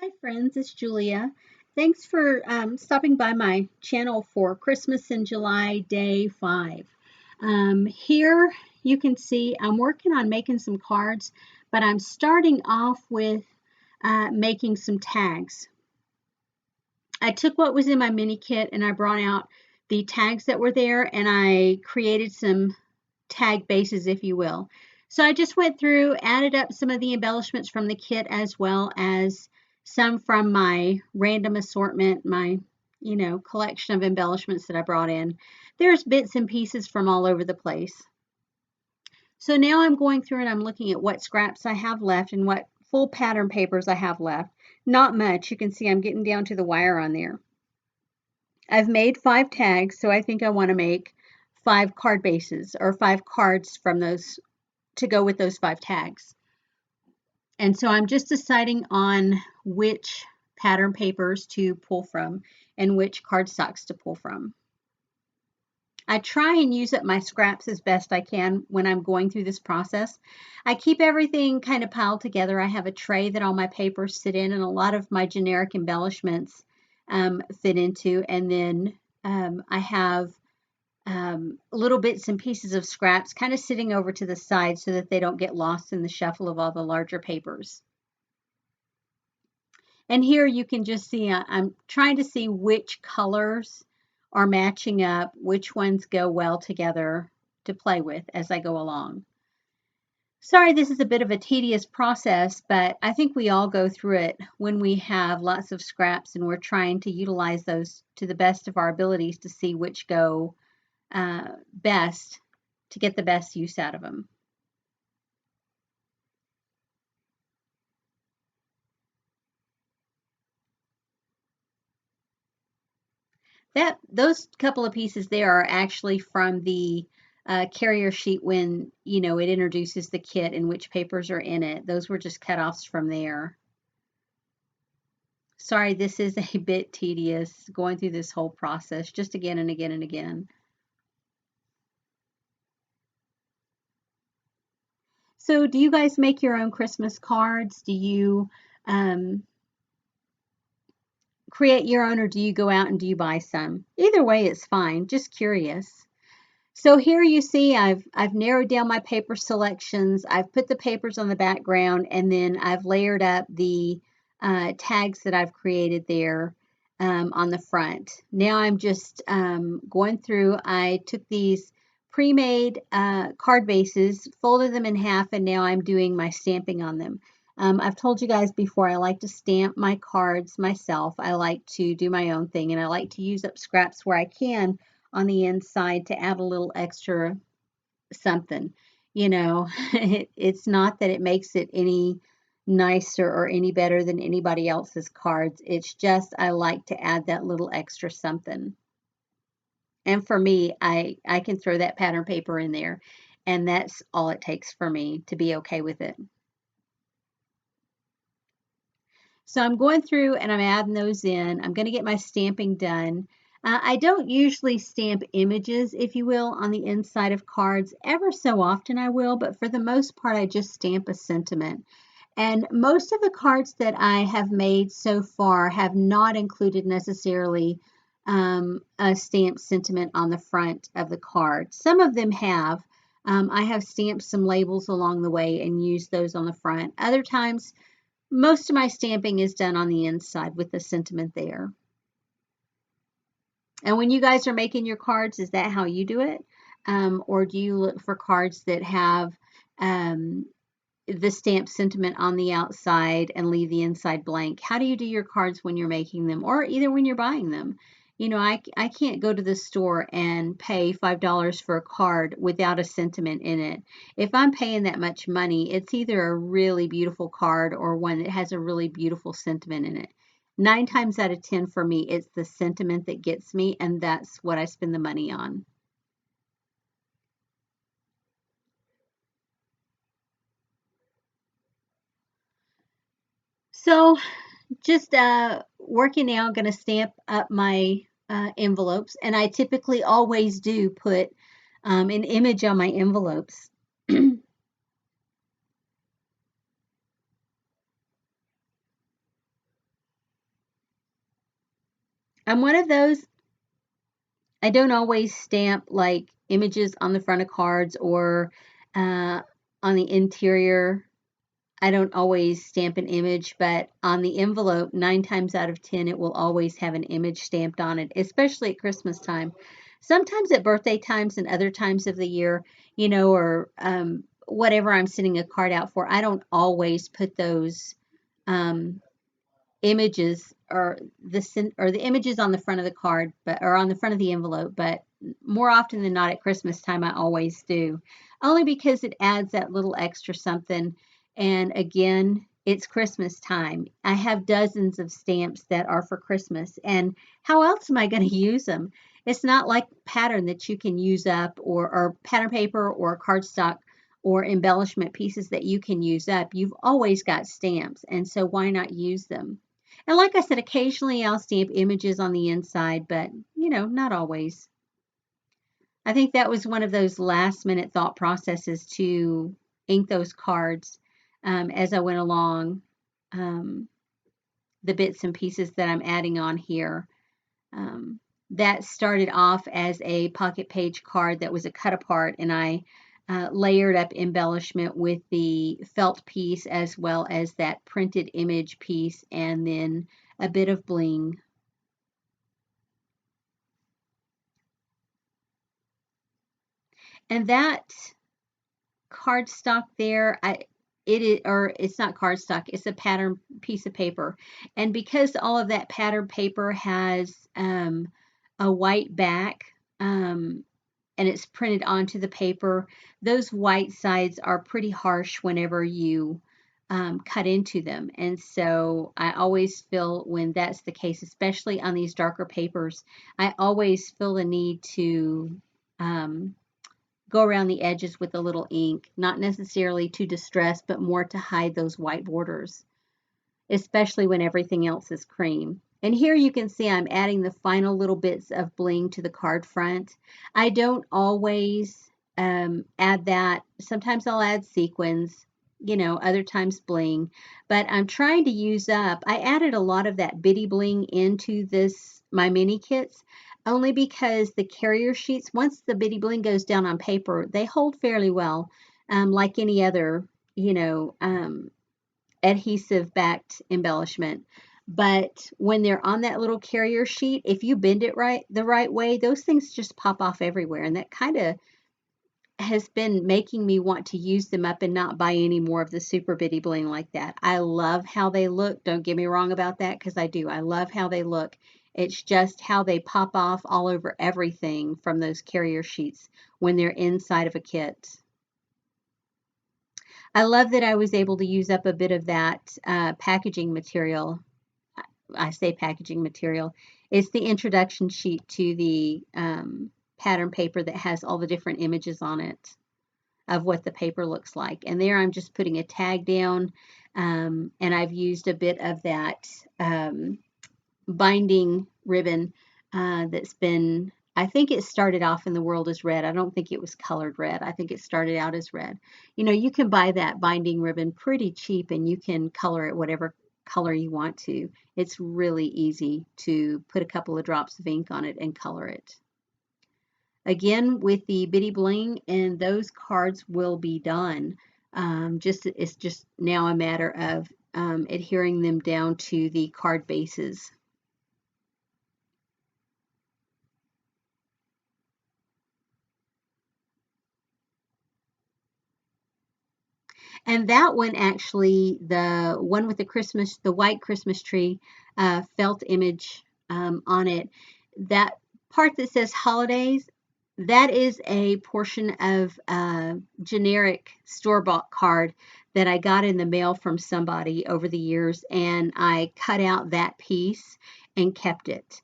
Hi friends, it's Julia. Thanks for stopping by my channel for Christmas in July Day 5. Here you can see I'm working on making some cards, but I'm starting off with making some tags. I took what was in my mini kit and I brought out the tags that were there and I created some tag bases, if you will. So I just went through, added up some of the embellishments from the kit as well as some from my random assortment, my, collection of embellishments that I brought in. There's bits and pieces from all over the place. So now I'm going through and I'm looking at what scraps I have left and what full pattern papers I have left. Not much. You can see I'm getting down to the wire on there. I've made 5 tags, so I think I want to make 5 card bases or 5 cards from those to go with those 5 tags. And so I'm just deciding on which pattern papers to pull from and which cardstocks to pull from. I try and use up my scraps as best I can when I'm going through this process. I keep everything kind of piled together. I have a tray that all my papers sit in and a lot of my generic embellishments fit into. And then I have little bits and pieces of scraps kind of sitting over to the side so that they don't get lost in the shuffle of all the larger papers. And here you can just see, I'm trying to see which colors are matching up, which ones go well together to play with as I go along. Sorry, this is a bit of a tedious process, but I think we all go through it when we have lots of scraps and we're trying to utilize those to the best of our abilities to see which go best to get the best use out of them. Those couple of pieces there are actually from the carrier sheet when it introduces the kit and which papers are in it. Those were just cut-offs from there. Sorry, this is a bit tedious going through this whole process just again and again and again. So do you guys make your own Christmas cards? Do you create your own or do you go out and do you buy some? Either way, it's fine. Just curious. So here you see I've narrowed down my paper selections. I've put the papers on the background and then I've layered up the tags that I've created there on the front. Now I'm just going through. I took these pre-made card bases, folded them in half, and now I'm doing my stamping on them. I've told you guys before, I like to stamp my cards myself. I like to do my own thing, and I like to use up scraps where I can on the inside to add a little extra something. It's not that it makes it any nicer or any better than anybody else's cards. It's just I like to add that little extra something. And for me, I can throw that pattern paper in there, and that's all it takes for me to be okay with it. So I'm going through and I'm adding those in. I'm going to get my stamping done. I don't usually stamp images, if you will, on the inside of cards. Ever so often I will, but for the most part, I just stamp a sentiment. And most of the cards that I have made so far have not included necessarily a stamped sentiment on the front of the card. Some of them have. I have stamped some labels along the way and used those on the front. Other times, most of my stamping is done on the inside with the sentiment there. And when you guys are making your cards, is that how you do it? Or do you look for cards that have the stamped sentiment on the outside and leave the inside blank? How do you do your cards when you're making them or either when you're buying them? I can't go to the store and pay $5 for a card without a sentiment in it. If I'm paying that much money, it's either a really beautiful card or one that has a really beautiful sentiment in it. 9 times out of 10 for me, it's the sentiment that gets me, and that's what I spend the money on. So just working now, I'm going to stamp up my envelopes, and I typically always do put an image on my envelopes. I'm one of those, I don't always stamp like images on the front of cards or uh, on the interior. I don't always stamp an image, but on the envelope, 9 times out of 10, it will always have an image stamped on it, especially at Christmas time. Sometimes at birthday times and other times of the year, or whatever I'm sending a card out for, I don't always put those um, images or the images on the front of the card, but or on the front of the envelope, but more often than not at Christmas time I always do. Only because it adds that little extra something. And again, it's Christmas time. I have dozens of stamps that are for Christmas, and how else am I going to use them? It's not like pattern that you can use up or pattern paper or cardstock or embellishment pieces that you can use up. You've always got stamps, and so why not use them? And like I said, occasionally I'll stamp images on the inside, but not always. I think that was one of those last minute thought processes to ink those cards as I went along, um, the bits and pieces that I'm adding on here. Um, that started off as a pocket page card that was a cut apart, and I layered up embellishment with the felt piece as well as that printed image piece, and then a bit of bling. And that cardstock there, it is, or it's not cardstock, it's a pattern piece of paper. And because all of that pattern paper has a white back, and it's printed onto the paper, those white sides are pretty harsh whenever you cut into them. And so I always feel when that's the case, especially on these darker papers, I always feel the need to um, go around the edges with a little ink, not necessarily to distress, but more to hide those white borders, especially when everything else is cream. And here you can see I'm adding the final little bits of bling to the card front. I don't always add that. Sometimes I'll add sequins, other times bling, but I'm trying to use up. I added a lot of that bitty bling into my mini kits, only because the carrier sheets, once the bitty bling goes down on paper, they hold fairly well, like any other, adhesive backed embellishment. But when they're on that little carrier sheet, if you bend it the right way, those things just pop off everywhere. And that kind of has been making me want to use them up and not buy any more of the super bitty bling like that. I love how they look. Don't get me wrong about that, because I do. I love how they look. It's just how they pop off all over everything from those carrier sheets when they're inside of a kit. I love that I was able to use up a bit of that packaging material. I say packaging material. It's the introduction sheet to the pattern paper that has all the different images on it of what the paper looks like. And there I'm just putting a tag down, and I've used a bit of that binding ribbon that's been, I think it started off in the world as red. I don't think it was colored red. I think it started out as red. You can buy that binding ribbon pretty cheap, and you can color it whatever color you want to. It's really easy to put a couple of drops of ink on it and color it. Again, with the bitty bling, and those cards will be done. It's just now a matter of adhering them down to the card bases. And that one actually, the one with the white Christmas tree felt image on it, that part that says holidays, that is a portion of a generic store-bought card that I got in the mail from somebody over the years, and I cut out that piece and kept it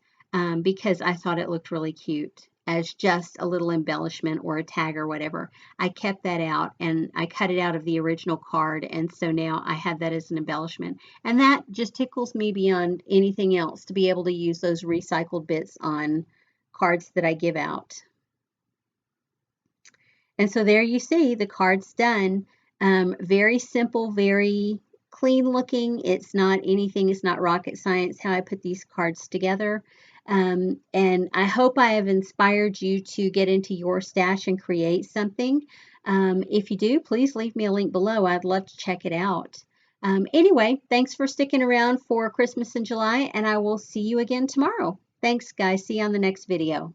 because I thought it looked really cute as just a little embellishment or a tag or whatever. I kept that out and I cut it out of the original card, and so now I have that as an embellishment. And that just tickles me beyond anything else to be able to use those recycled bits on cards that I give out. And so there you see the card's done. Very simple, very clean looking. It's not anything, it's not rocket science how I put these cards together. And I hope I have inspired you to get into your stash and create something. If you do, please leave me a link below. I'd love to check it out. Anyway, thanks for sticking around for Christmas in July, and I will see you again tomorrow. Thanks, guys. See you on the next video.